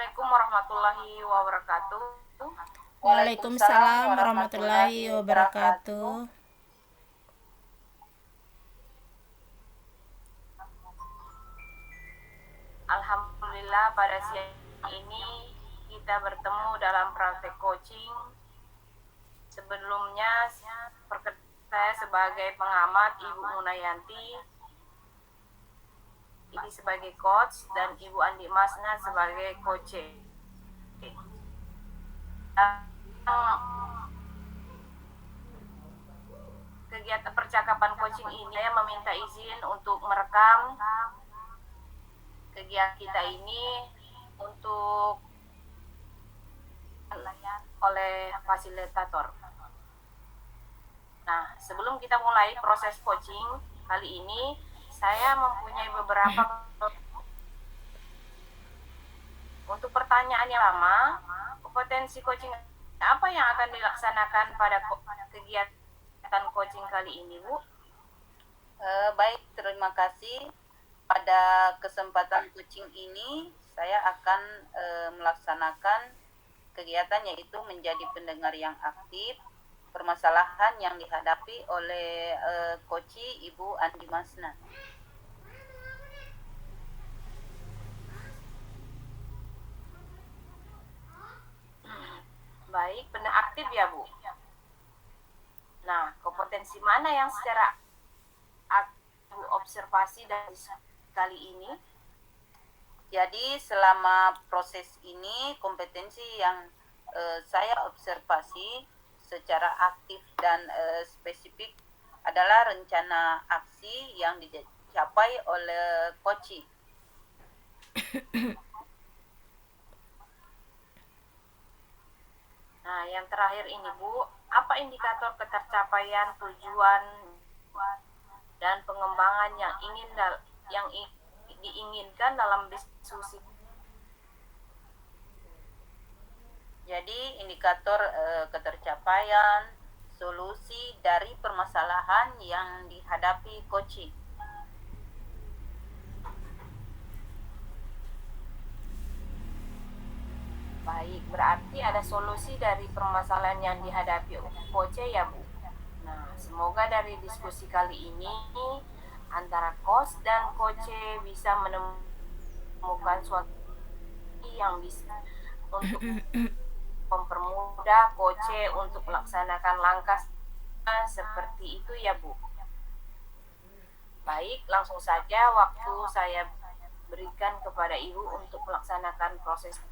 Assalamualaikum warahmatullahi wabarakatuh. Waalaikumsalam warahmatullahi wabarakatuh. Alhamdulillah pada siang ini kita bertemu dalam praktek coaching. Sebelumnya saya sebagai pengamat Ibu Munayanti, ini sebagai coach, dan Ibu Andi Masna sebagai coach. Kegiatan percakapan coaching ini saya meminta izin untuk merekam kegiatan kita ini untuk oleh fasilitator. Nah, sebelum kita mulai proses coaching kali ini, saya mempunyai beberapa untuk pertanyaan yang lama. Kompetensi coaching apa yang akan dilaksanakan pada kegiatan coaching kali ini, Bu? Baik, terima kasih. Pada kesempatan coaching ini, saya akan melaksanakan kegiatan yaitu menjadi pendengar yang aktif, permasalahan yang dihadapi oleh Coach Ibu Andi Masna. Baik, benar aktif ya, Bu. Nah, kompetensi mana yang secara aktif observasi dari kali ini? Jadi selama proses ini kompetensi yang saya observasi secara aktif dan spesifik adalah rencana aksi yang dicapai oleh Coach. Nah, yang terakhir ini, Bu, apa indikator ketercapaian tujuan dan pengembangan yang diinginkan dalam diskusi? Jadi indikator ketercapaian solusi dari permasalahan yang dihadapi Coach. Baik, berarti ada solusi dari permasalahan yang dihadapi Coach ya, Bu. Nah, semoga dari diskusi kali ini antara coach dan Coach bisa menemukan suatu yang bisa untuk mempermudah Coach untuk melaksanakan langkah seperti itu ya, Bu. Baik, langsung saja waktu saya berikan kepada Ibu untuk melaksanakan proses.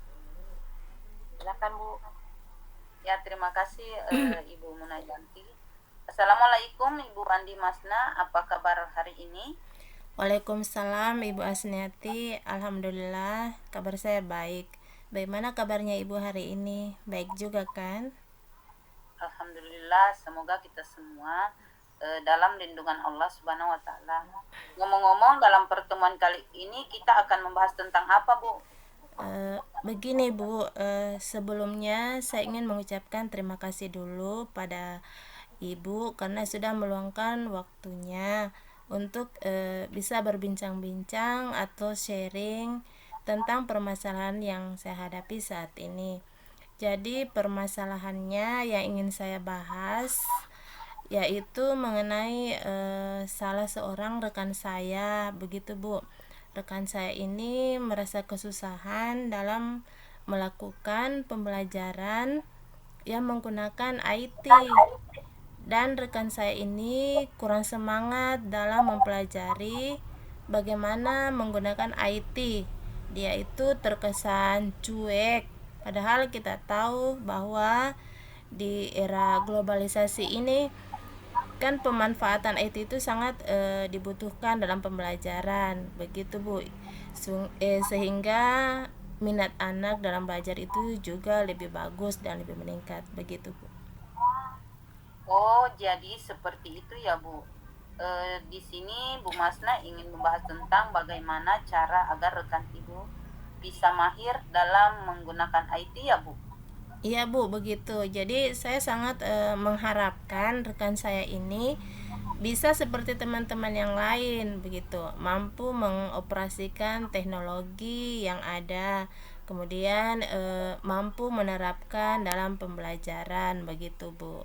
Silakan, Bu. Ya, terima kasih Ibu Munayanti. Assalamualaikum Ibu Andi Masna, apa kabar hari ini? Waalaikumsalam Ibu Asniati. Alhamdulillah, kabar saya baik. Bagaimana kabarnya Ibu hari ini? Baik juga kan? Alhamdulillah, semoga kita semua dalam lindungan Allah Subhanahu wa taala. Ngomong-ngomong, dalam pertemuan kali ini kita akan membahas tentang apa, Bu? Begini Bu, sebelumnya saya ingin mengucapkan terima kasih dulu pada Ibu karena sudah meluangkan waktunya untuk bisa berbincang-bincang atau sharing tentang permasalahan yang saya hadapi saat ini. Jadi permasalahannya yang ingin saya bahas yaitu mengenai salah seorang rekan saya, begitu Bu. Rekan saya ini merasa kesusahan dalam melakukan pembelajaran yang menggunakan IT, dan rekan saya ini kurang semangat dalam mempelajari bagaimana menggunakan IT. Dia itu terkesan cuek, padahal kita tahu bahwa di era globalisasi ini kan pemanfaatan IT itu sangat dibutuhkan dalam pembelajaran, begitu Bu. Sehingga minat anak dalam belajar itu juga lebih bagus dan lebih meningkat, begitu Bu. Oh, jadi seperti itu ya, Bu. Di sini Bu Masna ingin membahas tentang bagaimana cara agar rekan Ibu bisa mahir dalam menggunakan IT ya, Bu. Iya Bu, begitu. Jadi saya sangat mengharapkan rekan saya ini bisa seperti teman-teman yang lain, begitu, mampu mengoperasikan teknologi yang ada, kemudian mampu menerapkan dalam pembelajaran begitu Bu.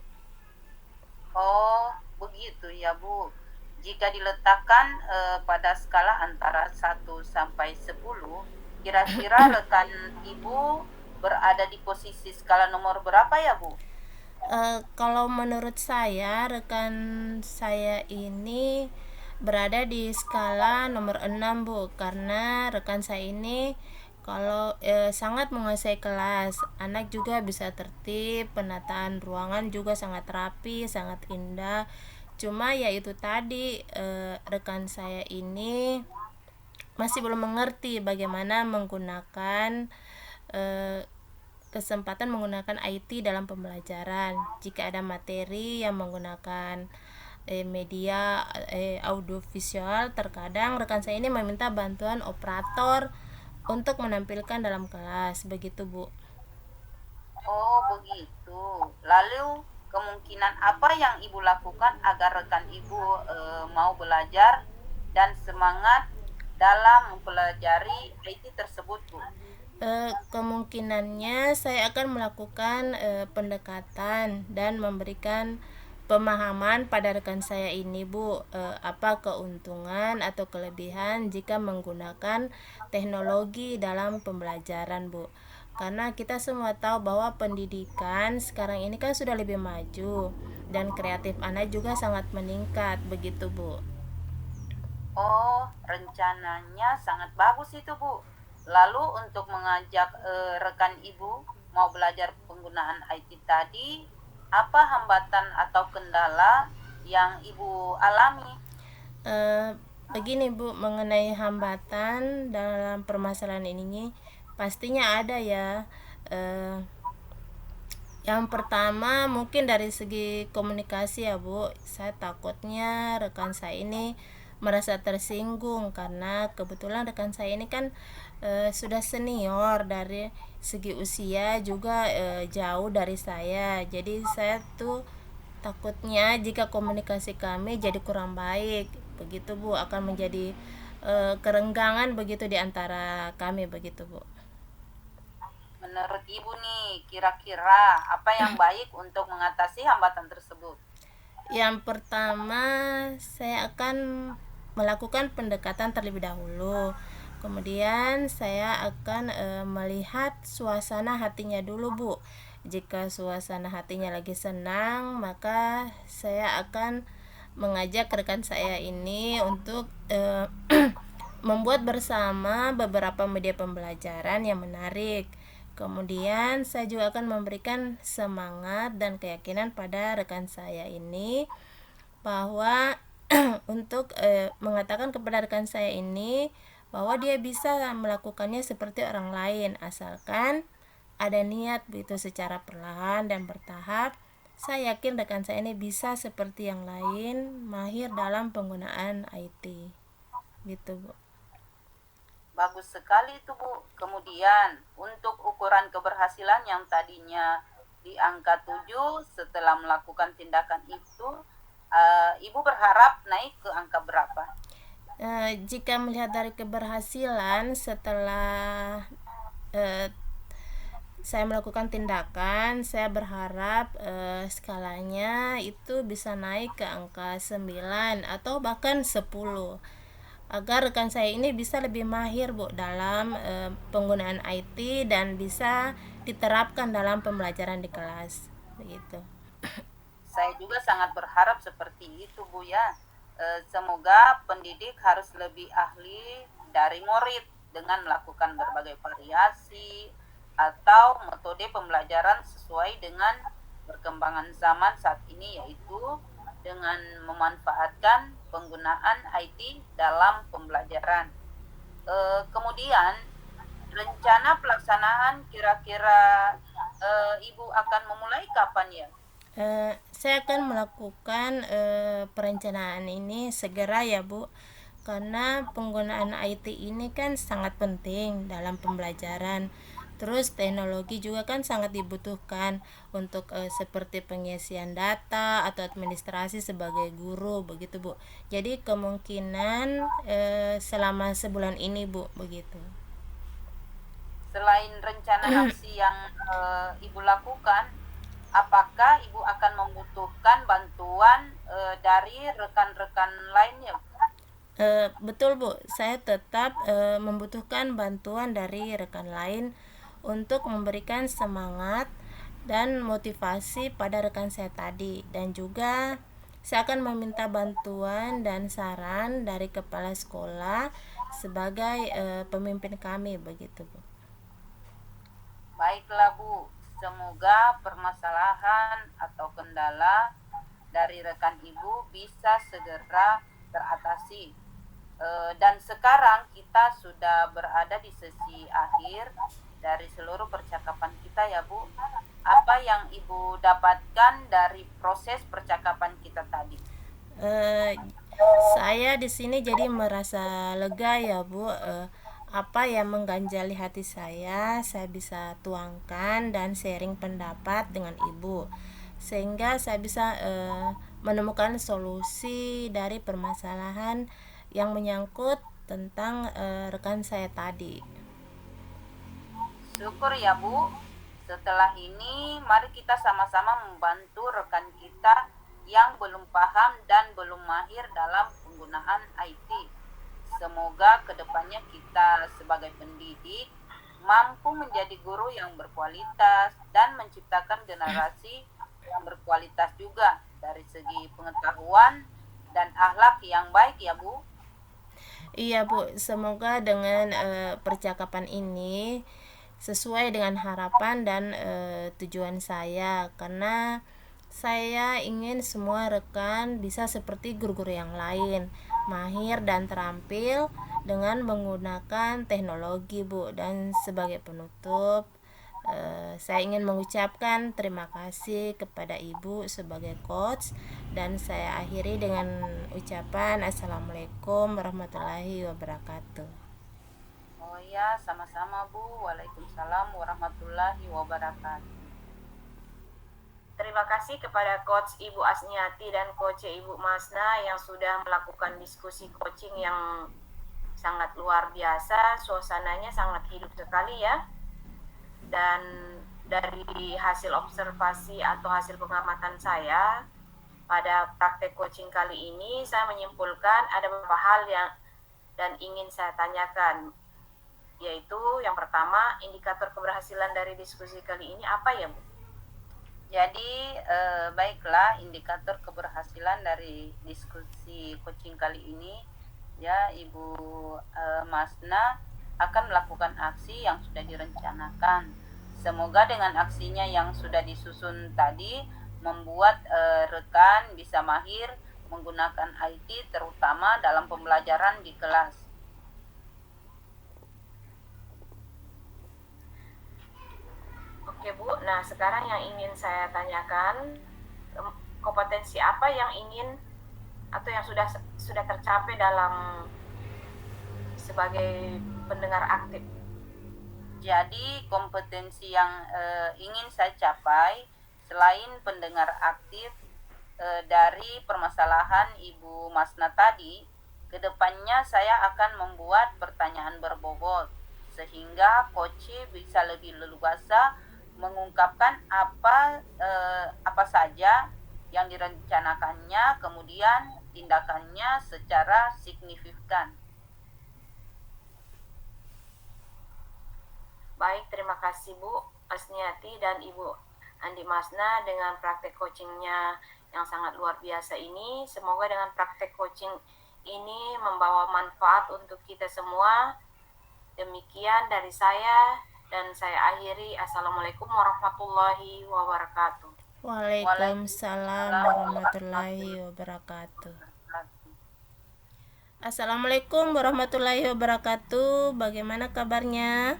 Oh, begitu ya, Bu. Jika diletakkan pada skala antara 1 sampai 10, kira-kira rekan Ibu berada di posisi skala nomor berapa ya, Bu? Kalau menurut saya rekan saya ini berada di skala nomor 6 Bu, karena rekan saya ini kalau sangat menguasai kelas, anak juga bisa tertib, penataan ruangan juga sangat rapi, sangat indah. Cuma ya itu tadi, rekan saya ini masih belum mengerti bagaimana menggunakan eh, kesempatan menggunakan IT dalam pembelajaran. Jika ada materi yang menggunakan media audiovisual, terkadang rekan saya ini meminta bantuan operator untuk menampilkan dalam kelas, begitu Bu. Oh, begitu. Lalu kemungkinan apa yang Ibu lakukan agar rekan Ibu mau belajar dan semangat dalam mempelajari IT tersebut, Bu? Kemungkinannya saya akan melakukan pendekatan dan memberikan pemahaman pada rekan saya ini Bu, apa keuntungan atau kelebihan jika menggunakan teknologi dalam pembelajaran Bu. Karena kita semua tahu bahwa pendidikan sekarang ini kan sudah lebih maju dan kreatif anak juga sangat meningkat begitu Bu. Oh, rencananya sangat bagus itu, Bu. Lalu untuk mengajak rekan Ibu mau belajar penggunaan IT tadi, apa hambatan atau kendala yang Ibu alami? Eh, Begini Bu, mengenai hambatan dalam permasalahan ini pastinya ada ya. Eh, yang pertama mungkin dari segi komunikasi ya Bu, saya takutnya rekan saya ini merasa tersinggung karena kebetulan rekan saya ini kan sudah senior dari segi usia juga jauh dari saya. Jadi saya tuh takutnya jika komunikasi kami jadi kurang baik, begitu Bu, akan menjadi kerenggangan begitu di antara kami begitu Bu. Menurut Ibu nih, kira-kira apa yang baik untuk mengatasi hambatan tersebut? Yang pertama, saya akan melakukan pendekatan terlebih dahulu. Kemudian saya akan melihat suasana hatinya dulu, Bu. Jika suasana hatinya lagi senang, maka saya akan mengajak rekan saya ini untuk membuat bersama beberapa media pembelajaran yang menarik. Kemudian saya juga akan memberikan semangat dan keyakinan pada rekan saya ini bahwa untuk mengatakan kepada rekan saya ini bahwa dia bisa melakukannya seperti orang lain asalkan ada niat begitu secara perlahan dan bertahap. Saya yakin rekan saya ini bisa seperti yang lain, mahir dalam penggunaan IT. Gitu, Bu. Bagus sekali itu, Bu. Kemudian, untuk ukuran keberhasilan yang tadinya di angka 7 setelah melakukan tindakan itu, Ibu berharap naik ke angka berapa? Jika melihat dari keberhasilan setelah saya melakukan tindakan, saya berharap skalanya itu bisa naik ke angka 9 atau bahkan 10 agar rekan saya ini bisa lebih mahir Bu dalam penggunaan IT dan bisa diterapkan dalam pembelajaran di kelas begitu. Saya juga sangat berharap seperti itu, Bu ya. Semoga pendidik harus lebih ahli dari murid dengan melakukan berbagai variasi atau metode pembelajaran sesuai dengan perkembangan zaman saat ini, yaitu dengan memanfaatkan penggunaan IT dalam pembelajaran. Kemudian rencana pelaksanaan kira-kira Ibu akan memulai kapan ya? Saya akan melakukan perencanaan ini segera ya Bu, karena penggunaan IT ini kan sangat penting dalam pembelajaran. Terus teknologi juga kan sangat dibutuhkan untuk seperti pengisian data atau administrasi sebagai guru begitu Bu. Jadi kemungkinan selama sebulan ini Bu begitu. Selain rencana aksi yang Ibu lakukan, apakah Ibu akan membutuhkan bantuan dari rekan-rekan lainnya? Betul Bu, saya tetap membutuhkan bantuan dari rekan lain untuk memberikan semangat dan motivasi pada rekan saya tadi, dan juga saya akan meminta bantuan dan saran dari kepala sekolah sebagai pemimpin kami begitu Bu. Baiklah Bu, semoga permasalahan atau kendala dari rekan Ibu bisa segera teratasi. Dan sekarang kita sudah berada di sesi akhir dari seluruh percakapan kita ya Bu. Apa yang Ibu dapatkan dari proses percakapan kita tadi? Eh, saya di sini jadi merasa lega ya Bu. Apa yang mengganjali hati saya bisa tuangkan dan sharing pendapat dengan Ibu, sehingga saya bisa menemukan solusi dari permasalahan yang menyangkut tentang rekan saya tadi. Syukur ya Bu. Setelah ini, mari kita sama-sama membantu rekan kita yang belum paham dan belum mahir dalam penggunaan IT. Semoga kedepannya kita sebagai pendidik mampu menjadi guru yang berkualitas dan menciptakan generasi yang berkualitas juga dari segi pengetahuan dan akhlak yang baik ya Bu. Iya Bu, semoga dengan percakapan ini sesuai dengan harapan dan tujuan saya, karena saya ingin semua rekan bisa seperti guru-guru yang lain, mahir dan terampil dengan menggunakan teknologi Bu. Dan sebagai penutup, saya ingin mengucapkan terima kasih kepada Ibu sebagai coach, dan saya akhiri dengan ucapan Assalamualaikum warahmatullahi wabarakatuh. Oh ya, sama-sama Bu. Waalaikumsalam warahmatullahi wabarakatuh. Terima kasih kepada Coach Ibu Asniati dan Coach Ibu Masna yang sudah melakukan diskusi coaching yang sangat luar biasa. Suasananya sangat hidup sekali ya. Dan dari hasil observasi atau hasil pengamatan saya pada praktek coaching kali ini, saya menyimpulkan ada beberapa hal yang dan ingin saya tanyakan, yaitu yang pertama, indikator keberhasilan dari diskusi kali ini apa ya Bu? Jadi baiklah, indikator keberhasilan dari diskusi coaching kali ini ya, Ibu Masna akan melakukan aksi yang sudah direncanakan. Semoga dengan aksinya yang sudah disusun tadi membuat rekan bisa mahir menggunakan IT terutama dalam pembelajaran di kelas. Oke Bu, nah sekarang yang ingin saya tanyakan, kompetensi apa yang ingin atau yang sudah tercapai dalam sebagai pendengar aktif? Jadi kompetensi yang ingin saya capai selain pendengar aktif dari permasalahan Ibu Masna tadi, kedepannya saya akan membuat pertanyaan berbobot sehingga coach bisa lebih leluasa mengungkapkan apa saja yang direncanakannya, kemudian tindakannya secara signifikan. Baik, terima kasih Bu Asniati dan Ibu Andi Masna dengan praktek coachingnya yang sangat luar biasa ini. Semoga dengan praktek coaching ini membawa manfaat untuk kita semua. Demikian dari saya, dan saya akhiri. Assalamualaikum warahmatullahi wabarakatuh. Waalaikumsalam warahmatullahi wabarakatuh. Assalamualaikum warahmatullahi wabarakatuh. Bagaimana kabarnya?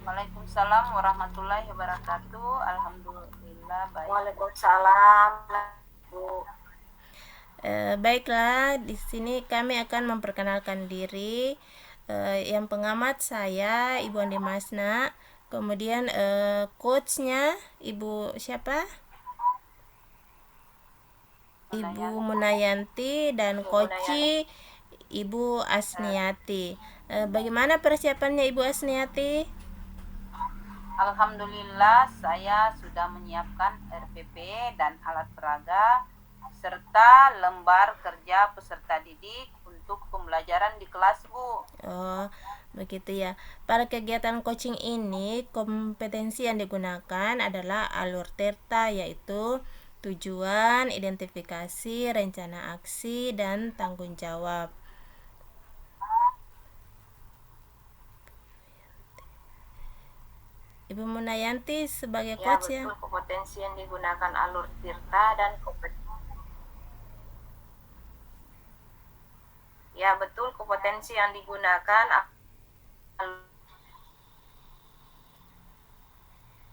Waalaikumsalam warahmatullahi wabarakatuh. Alhamdulillah baik. Waalaikumsalam Bu. Baiklah, di sini kami akan memperkenalkan diri. Yang pengamat saya Ibu Andi Masna, kemudian coachnya Ibu siapa? Ibu Munayanti, dan coach Ibu Asniati. Bagaimana persiapannya Ibu Asniati? Alhamdulillah saya sudah menyiapkan RPP dan alat peraga serta lembar kerja peserta didik untuk pembelajaran di kelas, Bu. Oh, begitu ya. Pada kegiatan coaching ini, kompetensi yang digunakan adalah alur Tirta, yaitu tujuan, identifikasi, rencana aksi, dan tanggung jawab. Ibu Munayanti sebagai Ya, coach ya. betul, kompetensi yang digunakan alur Tirta dan Ya, betul, kompetensi yang digunakan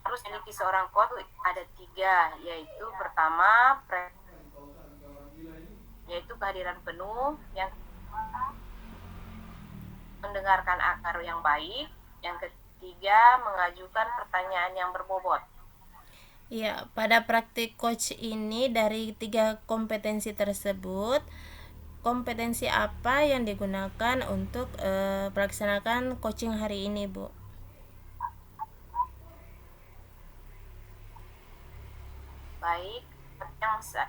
harus memiliki seorang coach ada 3, yaitu pertama yaitu kehadiran penuh, yang mendengarkan akar yang baik, yang ketiga mengajukan pertanyaan yang berbobot. Ya, pada praktik coach ini dari 3 kompetensi tersebut, kompetensi apa yang digunakan untuk melaksanakan coaching hari ini, Bu? Baik,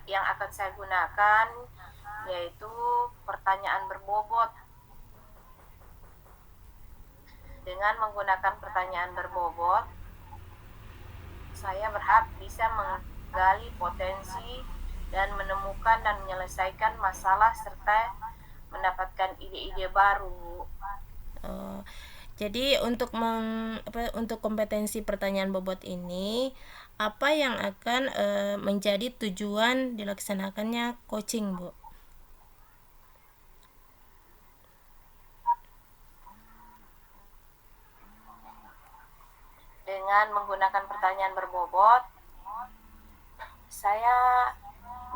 yang akan saya gunakan yaitu pertanyaan berbobot. Dengan menggunakan pertanyaan berbobot, saya berharap bisa menggali potensi dan menemukan dan menyelesaikan masalah serta mendapatkan ide-ide baru. Oh, jadi untuk kompetensi pertanyaan bobot ini, apa yang akan menjadi tujuan dilaksanakannya coaching, Bu? Dengan menggunakan pertanyaan berbobot, saya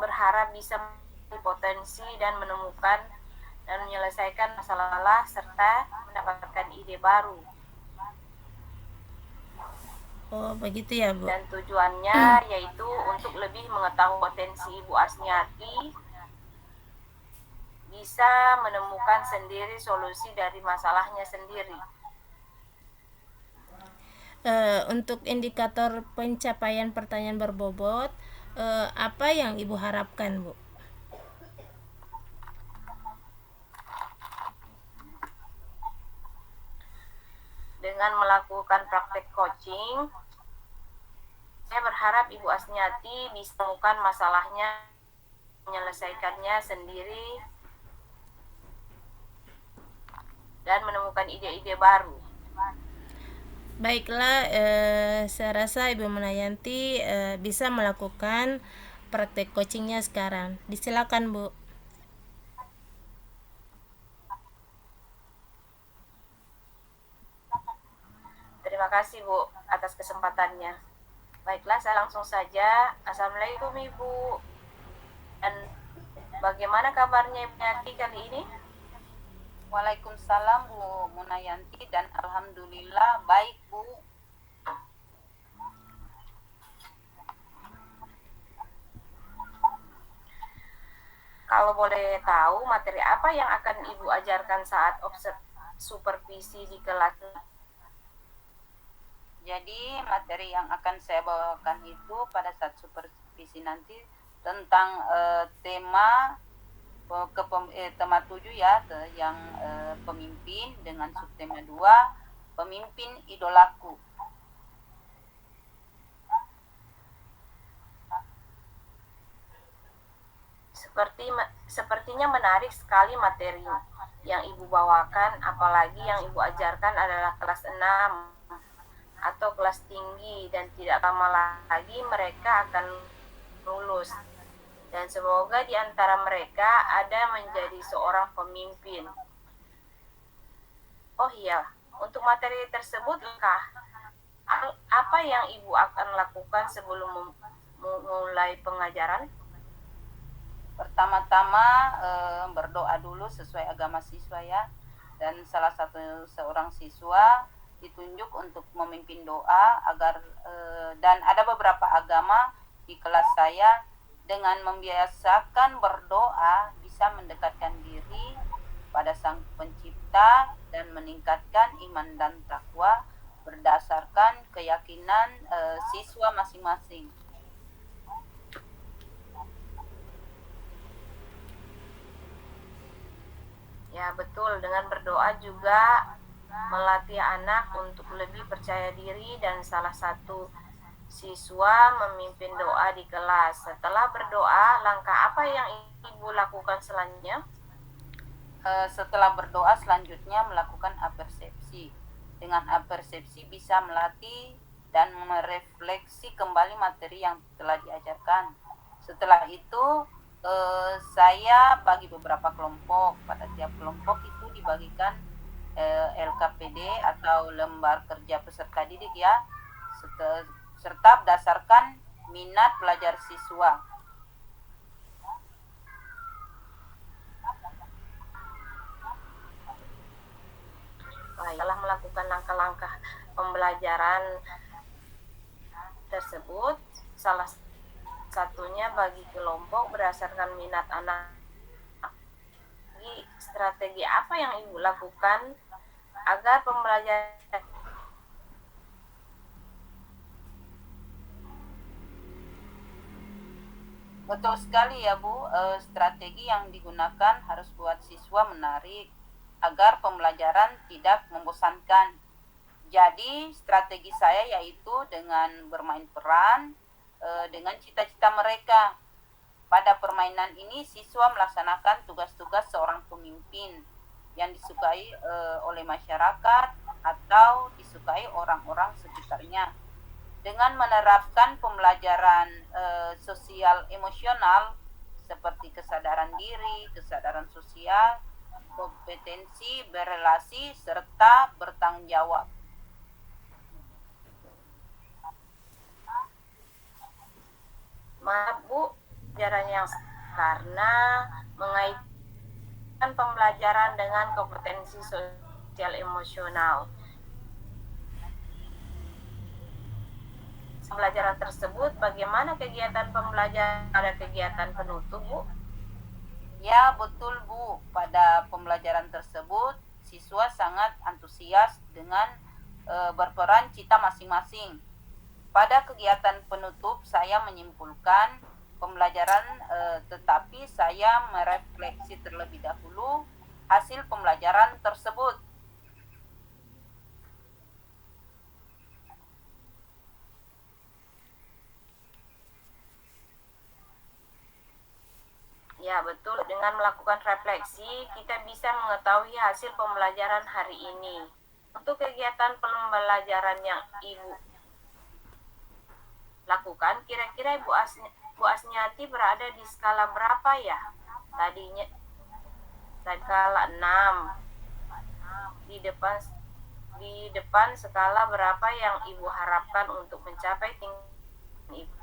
berharap bisa potensi dan menemukan dan menyelesaikan masalah serta mendapatkan ide baru. Oh, begitu ya, Bu. Dan tujuannya yaitu untuk lebih mengetahui potensi Ibu Asniati, bisa menemukan sendiri solusi dari masalahnya sendiri. Untuk indikator pencapaian pertanyaan berbobot, apa yang Ibu harapkan, Bu? Dengan melakukan praktek coaching, saya berharap Ibu Asniati bisa menemukan masalahnya, menyelesaikannya sendiri, dan menemukan ide-ide baru. Baiklah, saya rasa Ibu Munayanti bisa melakukan praktek coachingnya sekarang. Disilakan, Bu. Terima kasih, Bu, atas kesempatannya. Baiklah, saya langsung saja. Assalamualaikum, Ibu. Dan bagaimana kabarnya Ibu Munayanti kali ini? Waalaikumsalam, Bu Munayanti, dan alhamdulillah baik, Bu. Kalau boleh tahu, materi apa yang akan Ibu ajarkan saat supervisi di kelas? Jadi materi yang akan saya bawakan itu pada saat supervisi nanti tentang tema 7 ya, yang pemimpin, dengan subtema 2 pemimpin idolaku. Sepertinya menarik sekali materi yang Ibu bawakan, apalagi yang Ibu ajarkan adalah kelas 6 atau kelas tinggi, dan tidak lama lagi mereka akan lulus. Dan semoga di antara mereka ada menjadi seorang pemimpin. Oh iya, untuk materi tersebut, apa yang Ibu akan lakukan sebelum memulai pengajaran? Pertama-tama berdoa dulu sesuai agama siswa ya, dan salah satu seorang siswa ditunjuk untuk memimpin doa agar dan ada beberapa agama di kelas saya. Dengan membiasakan berdoa bisa mendekatkan diri pada Sang Pencipta dan meningkatkan iman dan takwa berdasarkan keyakinan siswa masing-masing. Ya betul, dengan berdoa juga melatih anak untuk lebih percaya diri dan salah satu siswa memimpin doa di kelas. Setelah berdoa, langkah apa yang Ibu lakukan selanjutnya? Setelah berdoa selanjutnya melakukan apersepsi. Dengan apersepsi bisa melatih dan merefleksi kembali materi yang telah diajarkan. Setelah itu saya bagi beberapa kelompok. Pada tiap kelompok itu dibagikan LKPD atau lembar kerja peserta didik ya, serta berdasarkan minat belajar siswa. Telah melakukan langkah-langkah pembelajaran tersebut, salah satunya bagi kelompok berdasarkan minat anak. Strategi apa yang Ibu lakukan agar pembelajaran? Betul sekali ya Bu, strategi yang digunakan harus buat siswa menarik agar pembelajaran tidak membosankan. Jadi strategi saya yaitu dengan bermain peran dengan cita-cita mereka. Pada permainan ini siswa melaksanakan tugas-tugas seorang pemimpin yang disukai oleh masyarakat atau disukai orang-orang sekitarnya. Dengan menerapkan pembelajaran sosial emosional seperti kesadaran diri, kesadaran sosial, kompetensi berelasi, serta bertanggung jawab. Maaf Bu, pembelajaran yang karena mengaitkan pembelajaran dengan kompetensi sosial emosional. Pembelajaran tersebut, bagaimana kegiatan pembelajaran pada kegiatan penutup, Bu? Ya, betul Bu. Pada pembelajaran tersebut, siswa sangat antusias dengan berperan cita masing-masing. Pada kegiatan penutup, saya menyimpulkan pembelajaran, tetapi saya merefleksi terlebih dahulu hasil pembelajaran tersebut. Ya betul, dengan melakukan refleksi kita bisa mengetahui hasil pembelajaran hari ini. Untuk kegiatan pembelajaran yang Ibu lakukan, kira-kira Bu Asniati berada di skala berapa ya? Tadinya skala 6. Di depan skala berapa yang Ibu harapkan untuk mencapai tingkat Ibu?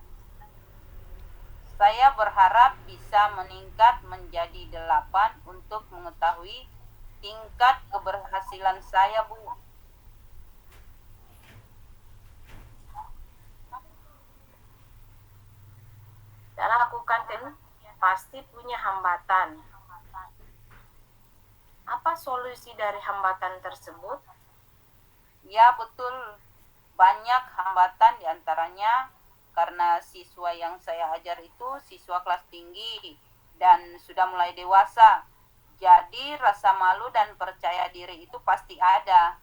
Saya berharap bisa meningkat menjadi 8 untuk mengetahui tingkat keberhasilan saya, Bu. Dalam melakukan pasti punya hambatan. Apa solusi dari hambatan tersebut? Ya, betul. Banyak hambatan diantaranya karena siswa yang saya ajar itu siswa kelas tinggi dan sudah mulai dewasa. Jadi rasa malu dan percaya diri itu pasti ada.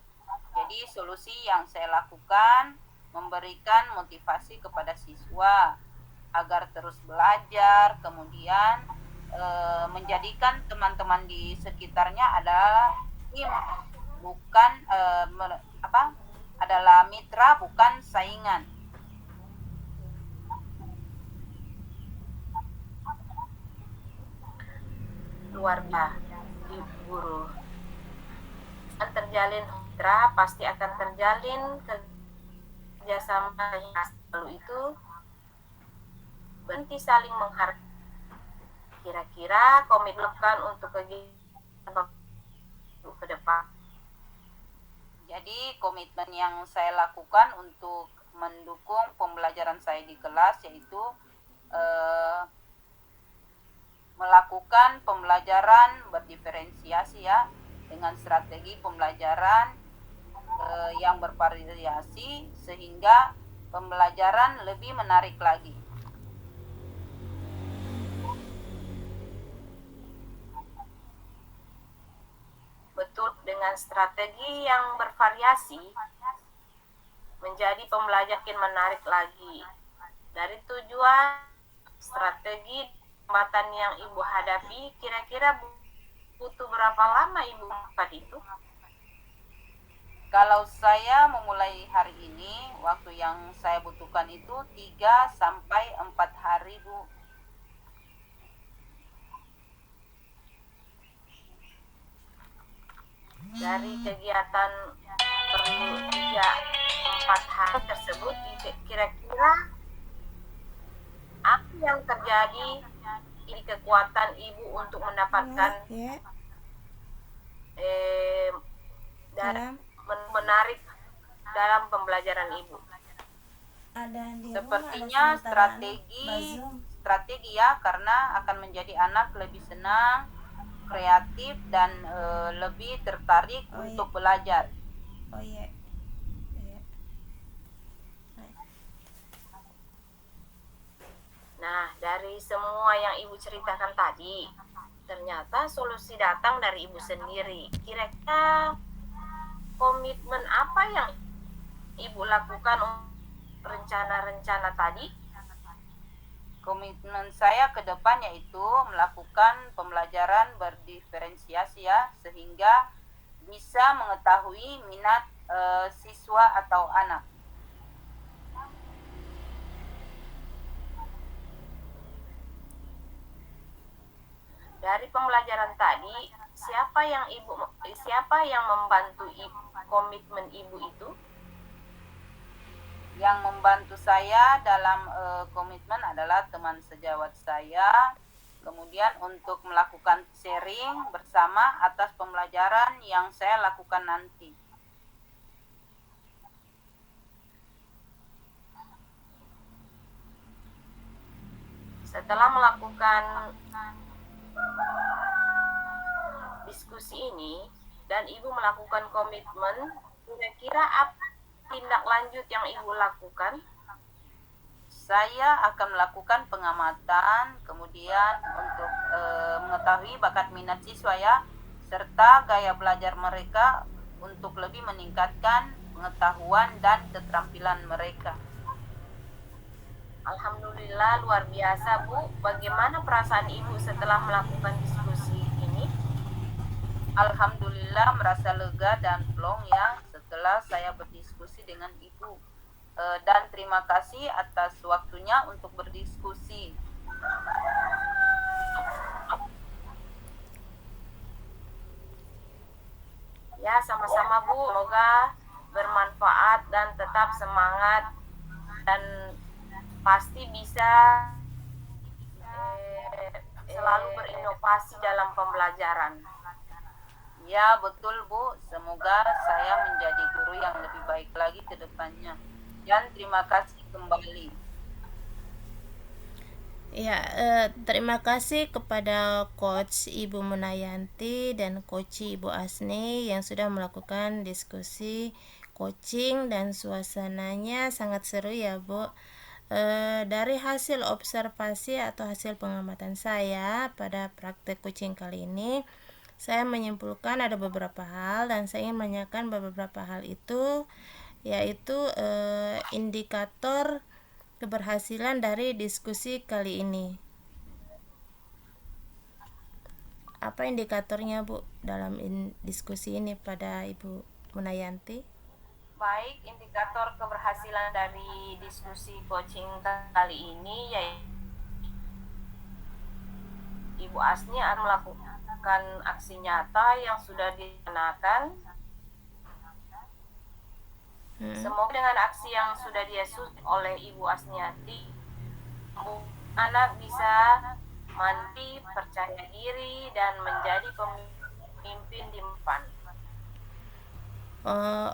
Jadi solusi yang saya lakukan memberikan motivasi kepada siswa agar terus belajar, kemudian menjadikan teman-teman di sekitarnya adalah tim, bukan adalah mitra, bukan saingan. Luar biasa, Guru. Akan terjalin mitra, pasti akan terjalin kerjasama yang lalu itu berhenti saling menghargai. Kira-kira komitmen untuk kegiatan ke depan. Jadi komitmen yang saya lakukan untuk mendukung pembelajaran saya di kelas yaitu melakukan pembelajaran berdiferensiasi ya, dengan strategi pembelajaran yang bervariasi sehingga pembelajaran lebih menarik lagi. Betul, dengan strategi yang bervariasi menjadi pembelajaran menarik lagi. Dari tujuan strategi hambatan yang Ibu hadapi, kira-kira butuh berapa lama Ibu lakukan itu? Kalau saya memulai hari ini, waktu yang saya butuhkan itu 3 sampai 4 hari, Bu. Dari kegiatan perlu 3-4 hari tersebut, kira-kira apa yang terjadi di kekuatan Ibu untuk mendapatkan menarik dalam pembelajaran Ibu? Sepertinya strategi ya, karena akan menjadi anak lebih senang, kreatif, dan lebih tertarik untuk belajar. Nah, dari semua yang Ibu ceritakan tadi, ternyata solusi datang dari Ibu sendiri. Kira-kira komitmen apa yang Ibu lakukan untuk rencana-rencana tadi? Komitmen saya ke depan yaitu melakukan pembelajaran berdiferensiasi ya, sehingga bisa mengetahui minat siswa atau anak. Dari pembelajaran tadi, siapa yang membantu komitmen Ibu itu? Yang membantu saya dalam komitmen adalah teman sejawat saya. Kemudian untuk melakukan sharing bersama atas pembelajaran yang saya lakukan nanti. Setelah melakukan diskusi ini dan Ibu melakukan komitmen, kira-kira apa tindak lanjut yang Ibu lakukan? Saya akan melakukan pengamatan, kemudian untuk mengetahui bakat minat siswa ya, serta gaya belajar mereka untuk lebih meningkatkan pengetahuan dan keterampilan mereka. Alhamdulillah, luar biasa Bu. Bagaimana perasaan Ibu setelah melakukan diskusi ini? Alhamdulillah merasa lega dan plong ya setelah saya berdiskusi dengan Ibu. Dan terima kasih atas waktunya untuk berdiskusi. Ya, sama-sama Bu. Semoga bermanfaat dan tetap semangat dan pasti bisa selalu berinovasi dalam pembelajaran. Ya, betul Bu. Semoga saya menjadi guru yang lebih baik lagi ke depannya. Dan terima kasih kembali. Ya, terima kasih kepada Coach Ibu Munayanti dan Coach Ibu Asni yang sudah melakukan diskusi coaching dan suasananya sangat seru ya Bu. Dari hasil observasi atau hasil pengamatan saya pada praktek coaching kali ini, saya menyimpulkan ada beberapa hal dan saya ingin menanyakan beberapa hal itu, yaitu indikator keberhasilan dari diskusi kali ini. Apa indikatornya Bu dalam diskusi ini pada Ibu Munayanti? Baik, indikator keberhasilan dari diskusi coaching kali ini yaitu Ibu Asni akan melakukan aksi nyata yang sudah direncanakan. Semoga dengan aksi yang sudah disusun oleh Ibu Asniati, anak bisa mandiri, percaya diri, dan menjadi pemimpin di depan.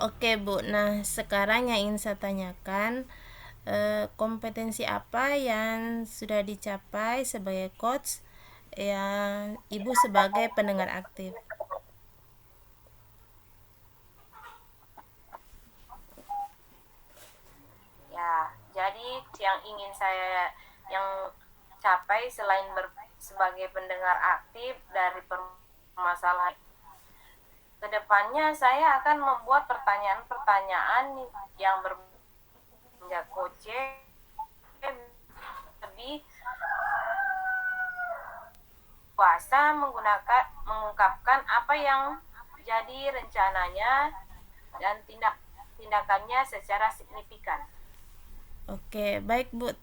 Oke Bu, nah sekarang yang ingin saya tanyakan, kompetensi apa yang sudah dicapai sebagai coach yang Ibu sebagai pendengar aktif. Ya, jadi yang ingin saya yang capai selain sebagai pendengar aktif dari permasalahan, kedepannya saya akan membuat pertanyaan-pertanyaan yang berbeda Koce lebih kuasa mengungkapkan apa yang jadi rencananya dan tindakannya secara signifikan. Oke, baik Bu.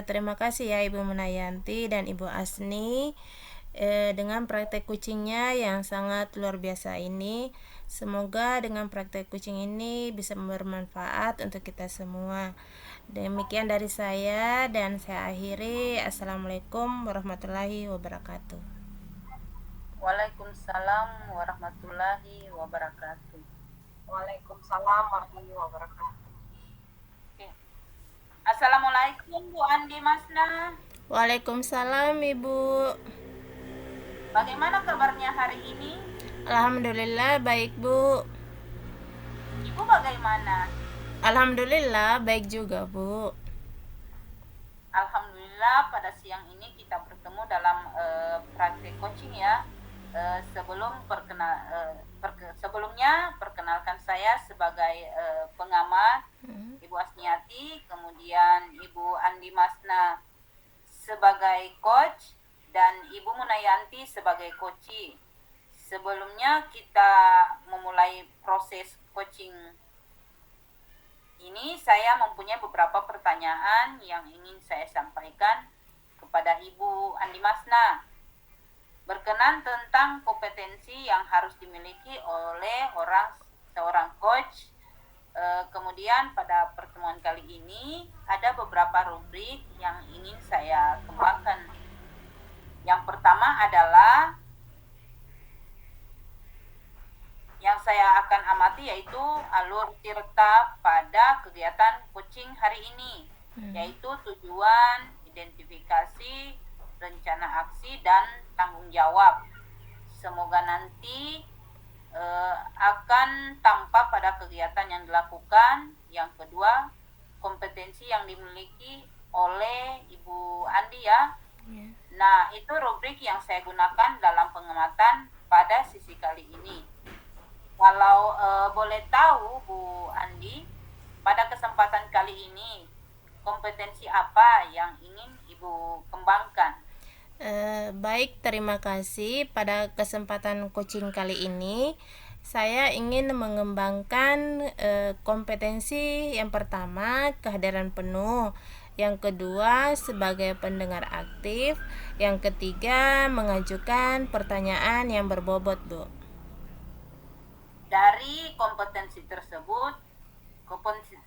Terima kasih ya Ibu Munayanti dan Ibu Asni dengan praktek kucingnya yang sangat luar biasa ini. Semoga dengan praktek kucing ini bisa bermanfaat untuk kita semua. Demikian dari saya dan saya akhiri. Assalamualaikum warahmatullahi wabarakatuh. Waalaikumsalam warahmatullahi wabarakatuh. Waalaikumsalam warahmatullahi wabarakatuh. Oke. Assalamualaikum Bu Andi Masna. Waalaikumsalam Ibu. Bagaimana kabarnya hari ini? Alhamdulillah baik Bu. Ibu bagaimana? Alhamdulillah baik juga Bu. Alhamdulillah pada siang ini kita bertemu dalam praktik coaching ya. Sebelumnya perkenalkan saya sebagai pengamat Ibu Asniati, kemudian Ibu Andi Masna sebagai coach dan Ibu Munayanti sebagai coachee. Sebelumnya kita memulai proses coaching ini, saya mempunyai beberapa pertanyaan yang ingin saya sampaikan kepada Ibu Andi Masna berkenan tentang kompetensi yang harus dimiliki oleh seorang coach. Kemudian pada pertemuan kali ini ada beberapa rubrik yang ingin saya kembangkan. Yang pertama adalah yang saya akan amati yaitu alur tirta pada kegiatan coaching hari ini, yaitu tujuan, identifikasi, rencana aksi, dan tanggung jawab. Semoga nanti akan tampak pada kegiatan yang dilakukan. Yang kedua, kompetensi yang dimiliki oleh Ibu Andi ya. Nah, itu rubrik yang saya gunakan dalam pengamatan pada sisi kali ini. Kalau boleh tahu Bu Andi, pada kesempatan kali ini kompetensi apa yang ingin Ibu kembangkan? Baik, terima kasih. Pada kesempatan coaching kali ini, saya ingin mengembangkan kompetensi yang pertama, kehadiran penuh. Yang kedua, sebagai pendengar aktif. Yang ketiga, mengajukan pertanyaan yang berbobot, Bu. Dari kompetensi tersebut,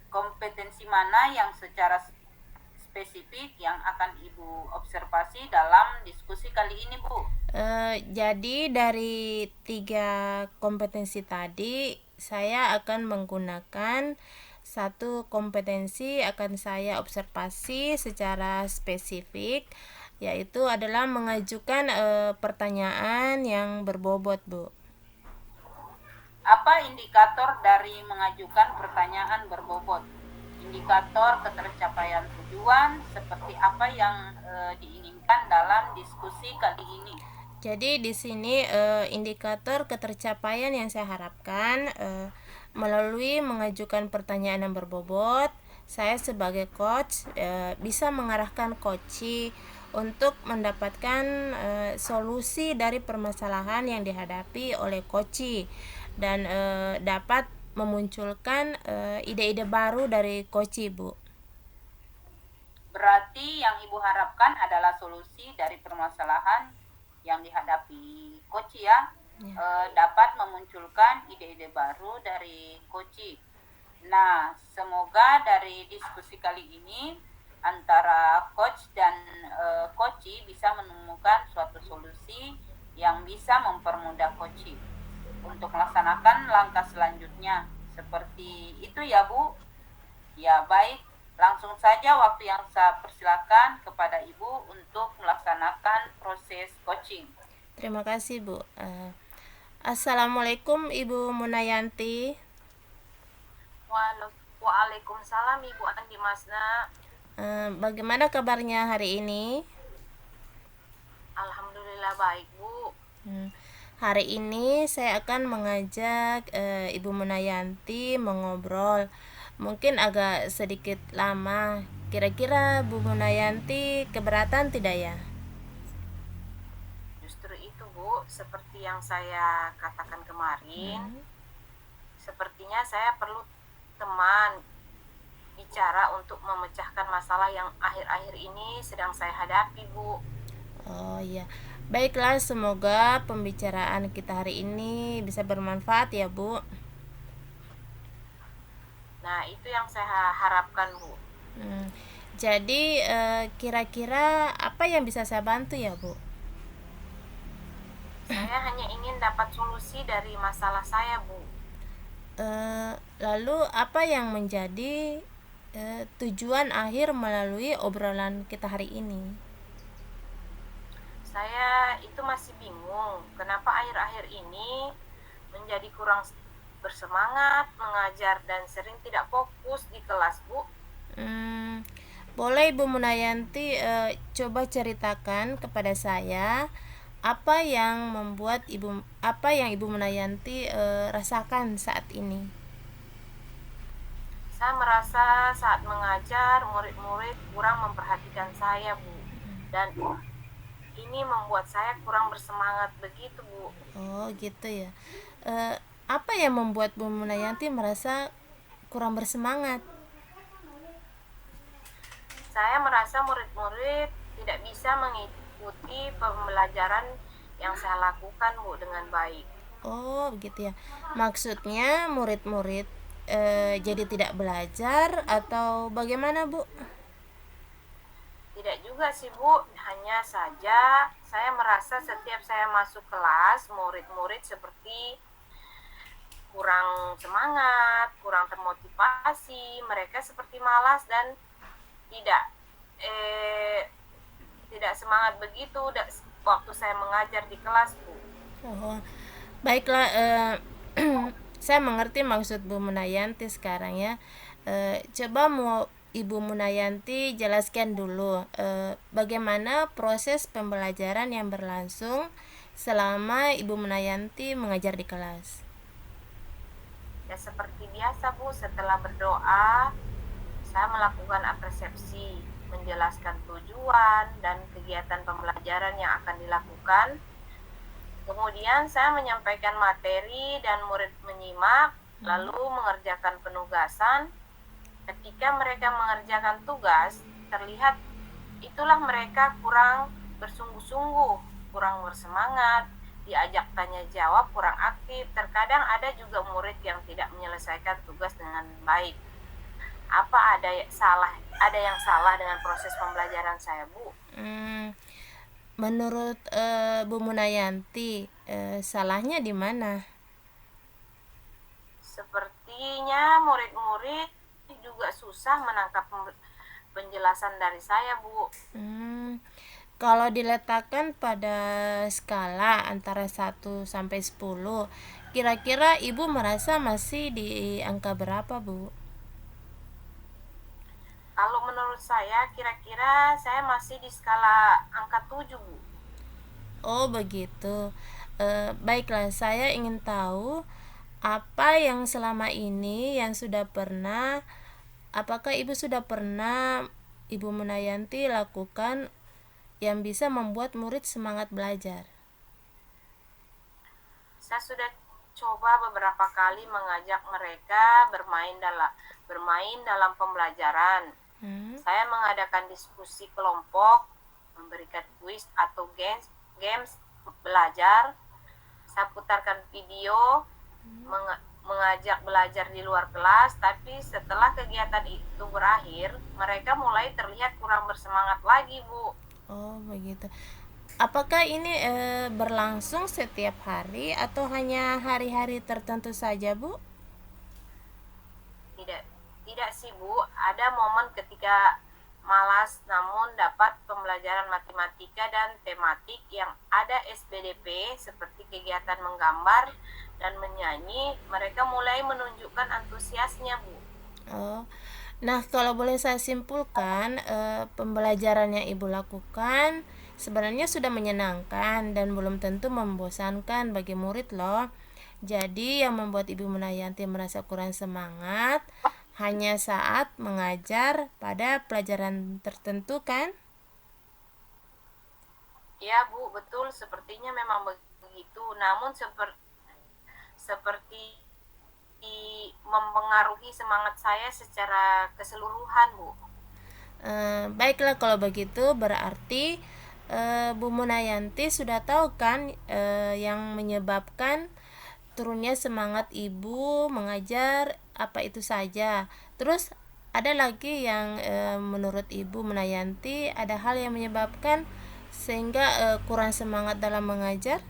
kompetensi mana yang secara spesifik yang akan Ibu observasi dalam diskusi kali ini, Bu? Jadi dari 3 kompetensi tadi, saya akan menggunakan satu kompetensi akan saya observasi secara spesifik, yaitu adalah mengajukan pertanyaan yang berbobot, Bu. Apa indikator dari mengajukan pertanyaan berbobot? Indikator ketercapaian tujuan seperti apa yang diinginkan dalam diskusi kali ini? Jadi di sini indikator ketercapaian yang saya harapkan melalui mengajukan pertanyaan yang berbobot, saya sebagai coach bisa mengarahkan coachee untuk mendapatkan solusi dari permasalahan yang dihadapi oleh coachee dan dapat memunculkan ide-ide baru dari coachee, Bu. Berarti yang Ibu harapkan adalah solusi dari permasalahan yang dihadapi coachee ya. Dapat memunculkan ide-ide baru dari coachee. Nah, semoga dari diskusi kali ini antara coach dan coachee bisa menemukan suatu solusi yang bisa mempermudah coachee untuk melaksanakan langkah selanjutnya. Seperti itu ya, Bu. Ya, baik. Langsung saja waktu yang saya persilakan kepada Ibu untuk melaksanakan proses coaching. Terima kasih Bu. Assalamualaikum Ibu Munayanti. Waalaikumsalam Ibu Andi Masna. Bagaimana kabarnya hari ini? Alhamdulillah baik Bu. Hari ini saya akan mengajak Ibu Munayanti mengobrol. Mungkin agak sedikit lama. Kira-kira Bu Munayanti keberatan tidak ya? Justru itu Bu, seperti yang saya katakan kemarin, sepertinya saya perlu teman bicara untuk memecahkan masalah yang akhir-akhir ini sedang saya hadapi Bu. Oh iya. Baiklah, semoga pembicaraan kita hari ini bisa bermanfaat ya Bu. Nah itu yang saya harapkan Bu. Jadi kira-kira apa yang bisa saya bantu ya Bu? Saya hanya ingin dapat solusi dari masalah saya Bu. Lalu apa yang menjadi tujuan akhir melalui obrolan kita hari ini? Saya itu masih bingung kenapa akhir-akhir ini menjadi kurang bersemangat mengajar dan sering tidak fokus di kelas Bu. Boleh Ibu Munayanti coba ceritakan kepada saya apa yang Ibu Munayanti rasakan saat ini? Saya merasa saat mengajar murid-murid kurang memperhatikan saya Bu, dan ini membuat saya kurang bersemangat begitu Bu. Oh gitu ya. Apa yang membuat Bu Munayanti merasa kurang bersemangat? Saya merasa murid-murid tidak bisa mengikuti pembelajaran yang saya lakukan Bu dengan baik. Oh begitu ya. Maksudnya murid-murid jadi tidak belajar atau bagaimana Bu? Tidak juga sih Bu, hanya saja saya merasa setiap saya masuk kelas murid-murid seperti kurang semangat, kurang termotivasi, mereka seperti malas dan tidak semangat begitu waktu saya mengajar di kelas Bu. Oh, baiklah, saya mengerti maksud Bu Munayanti sekarang ya. Coba Ibu Munayanti jelaskan dulu bagaimana proses pembelajaran yang berlangsung selama Ibu Munayanti mengajar di kelas. Ya seperti biasa Bu, setelah berdoa saya melakukan apresiasi, menjelaskan tujuan dan kegiatan pembelajaran yang akan dilakukan. Kemudian saya menyampaikan materi dan murid menyimak, lalu mengerjakan penugasan. Ketika mereka mengerjakan tugas, terlihat itulah mereka kurang bersungguh-sungguh, kurang bersemangat, diajak tanya jawab kurang aktif. Terkadang ada juga murid yang tidak menyelesaikan tugas dengan baik. Apa ada yang salah dengan proses pembelajaran saya Bu? Menurut Bu Munayanti, salahnya di mana? Sepertinya murid-murid juga susah menangkap penjelasan dari saya Bu. Kalau diletakkan pada skala antara 1 sampai 10, kira-kira Ibu merasa masih di angka berapa Bu? Kalau menurut saya kira-kira saya masih di skala angka 7 Bu. Oh begitu. Baiklah, saya ingin tahu apa yang selama ini apakah Ibu sudah pernah Ibu Munayanti lakukan yang bisa membuat murid semangat belajar? Saya sudah coba beberapa kali mengajak mereka bermain dalam pembelajaran. Saya mengadakan diskusi kelompok, memberikan kuis atau games belajar. Saya putarkan video, mengajak belajar di luar kelas, tapi setelah kegiatan itu berakhir, mereka mulai terlihat kurang bersemangat lagi, Bu. Oh, begitu. Apakah ini berlangsung setiap hari atau hanya hari-hari tertentu saja, Bu? Tidak sih Bu, ada momen ketika malas namun dapat pembelajaran matematika dan tematik yang ada SPDP seperti kegiatan menggambar dan menyanyi, mereka mulai menunjukkan antusiasnya Bu. Oh, nah kalau boleh saya simpulkan, pembelajaran yang ibu lakukan sebenarnya sudah menyenangkan dan belum tentu membosankan bagi murid loh. Jadi yang membuat Ibu Munayanti merasa kurang semangat hanya saat mengajar pada pelajaran tertentu kan? Ya Bu, betul, sepertinya memang begitu. Namun seperti mempengaruhi semangat saya secara keseluruhan Bu. Baiklah kalau begitu berarti Bu Munayanti sudah tahu kan yang menyebabkan turunnya semangat ibu mengajar apa itu saja. Terus ada lagi yang menurut Ibu Munayanti ada hal yang menyebabkan sehingga kurang semangat dalam mengajar?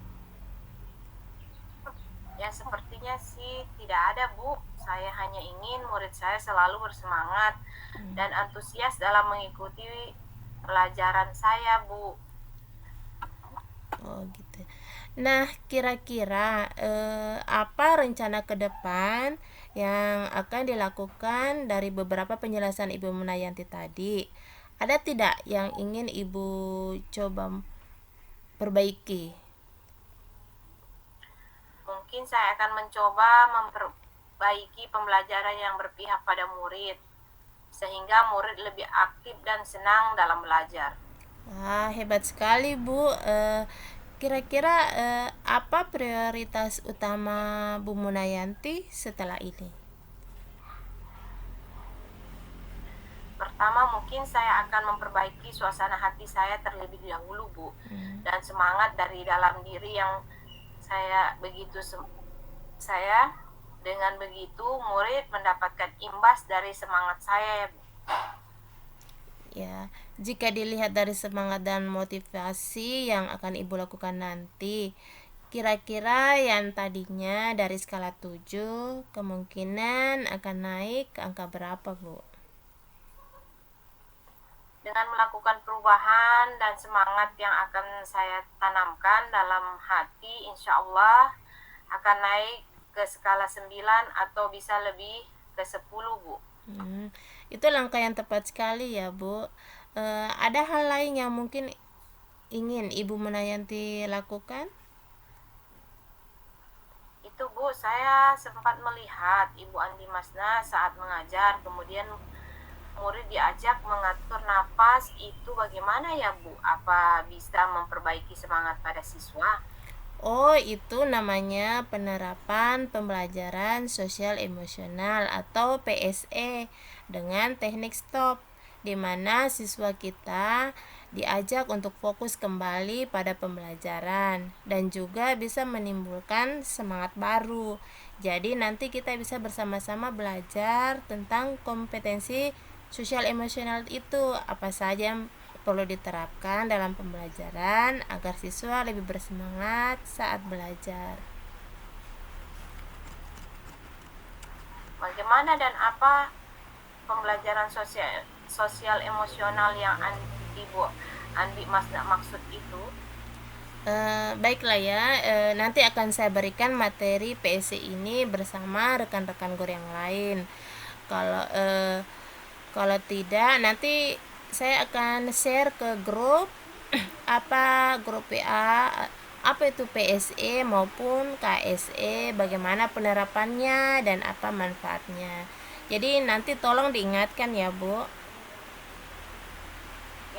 Ya sepertinya sih tidak ada Bu. Saya hanya ingin murid saya selalu bersemangat dan antusias dalam mengikuti pelajaran saya Bu. Oh gitu. Nah, kira-kira apa rencana ke depan yang akan dilakukan dari beberapa penjelasan Ibu Munayanti tadi? Ada tidak yang ingin Ibu coba perbaiki? Mungkin saya akan mencoba memperbaiki pembelajaran yang berpihak pada murid, sehingga murid lebih aktif dan senang dalam belajar. Wah, hebat sekali, Bu. Kira-kira apa prioritas utama Bu Munayanti setelah ini? Pertama, mungkin saya akan memperbaiki suasana hati saya terlebih dahulu, Bu. Dan semangat dari dalam diri yang saya dengan begitu murid mendapatkan imbas dari semangat saya ya Bu. Ya, jika dilihat dari semangat dan motivasi yang akan Ibu lakukan nanti, kira-kira yang tadinya dari skala 7 kemungkinan akan naik ke angka berapa, Bu? Dengan melakukan perubahan dan semangat yang akan saya tanamkan dalam hati, insya Allah akan naik ke skala 9 atau bisa lebih ke 10 Bu. Itu langkah yang tepat sekali ya, Bu. Ada hal lain yang mungkin ingin Ibu Munayanti lakukan? Itu Bu, saya sempat melihat Ibu Andi Masna saat mengajar, kemudian murid diajak mengatur napas, itu bagaimana ya Bu? Apa bisa memperbaiki semangat pada siswa? Oh, itu namanya penerapan pembelajaran sosial emosional atau PSE dengan teknik stop, di mana siswa kita diajak untuk fokus kembali pada pembelajaran dan juga bisa menimbulkan semangat baru. Jadi nanti kita bisa bersama-sama belajar tentang kompetensi sosial emosional itu, apa saja yang perlu diterapkan dalam pembelajaran agar siswa lebih bersemangat saat belajar. Bagaimana dan apa pembelajaran sosial emosional yang Ibu Andi Masna maksud itu? Baiklah ya, nanti akan saya berikan materi PSC ini bersama rekan-rekan guru yang lain. Kalau tidak nanti saya akan share ke grup grup PA apa itu PSE maupun KSE, bagaimana penerapannya dan apa manfaatnya. Jadi nanti tolong diingatkan ya, Bu.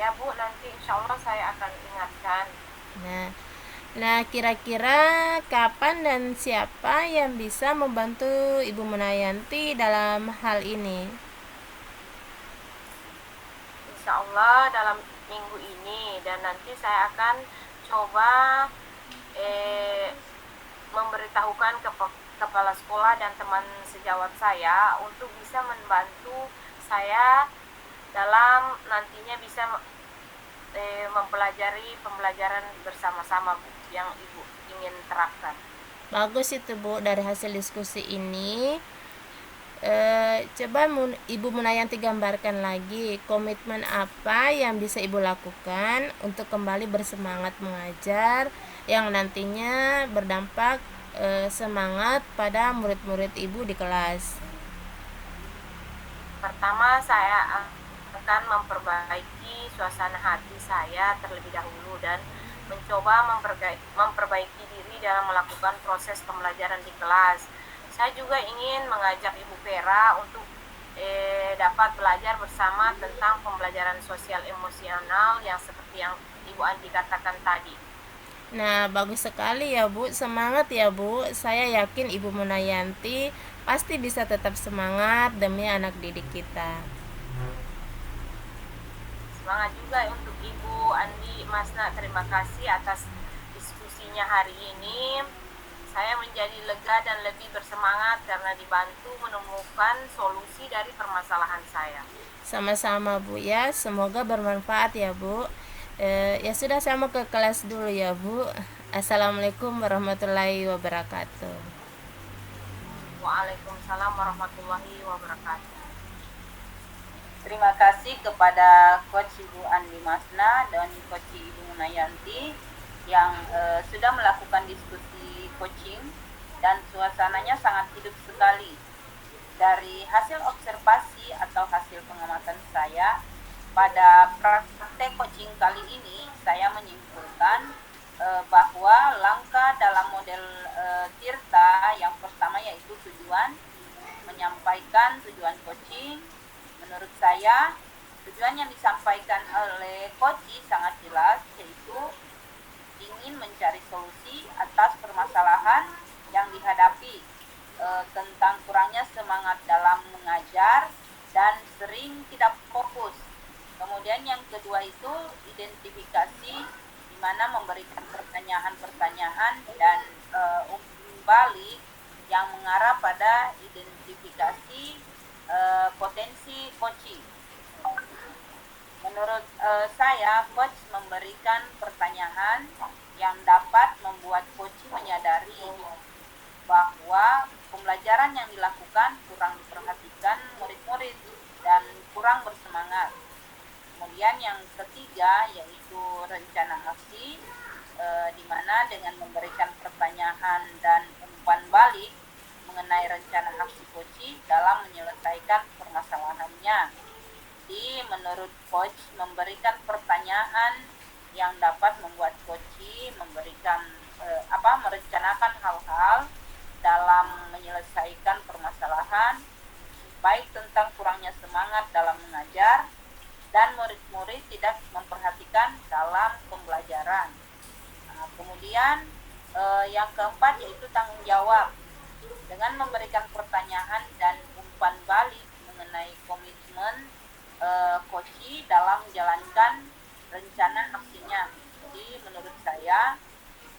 Ya Bu, nanti insya Allah saya akan ingatkan. Nah, kira-kira kapan dan siapa yang bisa membantu Ibu Munayanti dalam hal ini? Insya Allah dalam minggu ini, dan nanti saya akan coba memberitahukan ke kepala sekolah dan teman sejawat saya untuk bisa membantu saya dalam nantinya bisa mempelajari pembelajaran bersama-sama Bu, yang Ibu ingin terapkan. Bagus itu, Bu. Dari hasil diskusi ini Coba Ibu Munayanti gambarkan lagi komitmen apa yang bisa Ibu lakukan untuk kembali bersemangat mengajar yang nantinya berdampak semangat pada murid-murid Ibu di kelas. Pertama, saya akan memperbaiki suasana hati saya terlebih dahulu dan mencoba memperbaiki diri dalam melakukan proses pembelajaran di kelas. Saya juga ingin mengajak Ibu Vera untuk dapat belajar bersama tentang pembelajaran sosial emosional yang seperti yang Ibu Andi katakan tadi. Nah, bagus sekali ya Bu, semangat ya Bu. Saya yakin Ibu Munayanti pasti bisa tetap semangat demi anak didik kita. Semangat juga untuk Ibu Andi Masna, terima kasih atas diskusinya hari ini. Saya menjadi lega dan lebih bersemangat karena dibantu menemukan solusi dari permasalahan saya. Sama-sama Bu ya, semoga bermanfaat ya Bu. Ya sudah, saya mau ke kelas dulu ya Bu. Assalamualaikum warahmatullahi wabarakatuh. Waalaikumsalam warahmatullahi wabarakatuh. Terima kasih kepada Coach Ibu Andi Masna dan Coach Ibu Munayanti yang sudah melakukan diskusi coaching dan suasananya sangat hidup sekali. Dari hasil observasi atau hasil pengamatan saya pada praktek coaching kali ini, saya menyimpulkan bahwa langkah dalam model Tirta yang pertama yaitu tujuan, menyampaikan tujuan coaching. Menurut saya, tujuan yang disampaikan oleh coach sangat jelas, yaitu ingin mencari solusi atas permasalahan yang dihadapi tentang kurangnya semangat dalam mengajar dan sering tidak fokus. Kemudian yang kedua itu identifikasi, di mana memberikan pertanyaan-pertanyaan dan umpan balik yang mengarah pada identifikasi potensi coaching. Menurut saya, coach memberikan pertanyaan yang dapat membuat coach menyadari bahwa pembelajaran yang dilakukan kurang diperhatikan murid-murid dan kurang bersemangat. Kemudian yang ketiga yaitu rencana aksi, di mana dengan memberikan pertanyaan dan umpan balik mengenai rencana aksi coach dalam menyelesaikan permasalahannya. Jadi menurut coach memberikan pertanyaan yang dapat membuat coach memberikan merencanakan hal-hal dalam menyelesaikan permasalahan, baik tentang kurangnya semangat dalam mengajar dan murid-murid tidak memperhatikan dalam pembelajaran. Nah, kemudian yang keempat yaitu tanggung jawab. Dengan memberikan pertanyaan dan umpan balik mengenai komitmen coach dalam menjalankan rencana aksinya. Jadi menurut saya,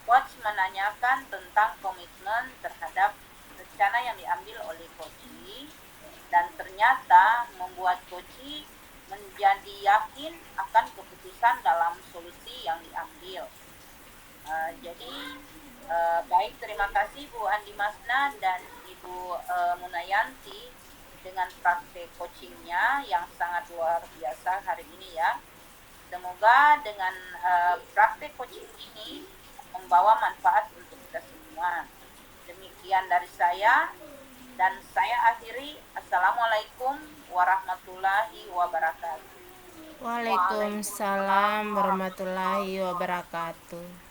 coach menanyakan tentang komitmen terhadap rencana yang diambil oleh coach dan ternyata membuat coach menjadi yakin akan keputusan dalam solusi yang diambil. Jadi baik, terima kasih Bu Andi Masna dan Ibu Munayanti dengan praktek coachingnya yang sangat luar biasa hari ini ya. Semoga dengan praktek coaching ini membawa manfaat untuk kita semua. Demikian dari saya dan saya akhiri. Assalamualaikum warahmatullahi wabarakatuh. Waalaikumsalam warahmatullahi wabarakatuh.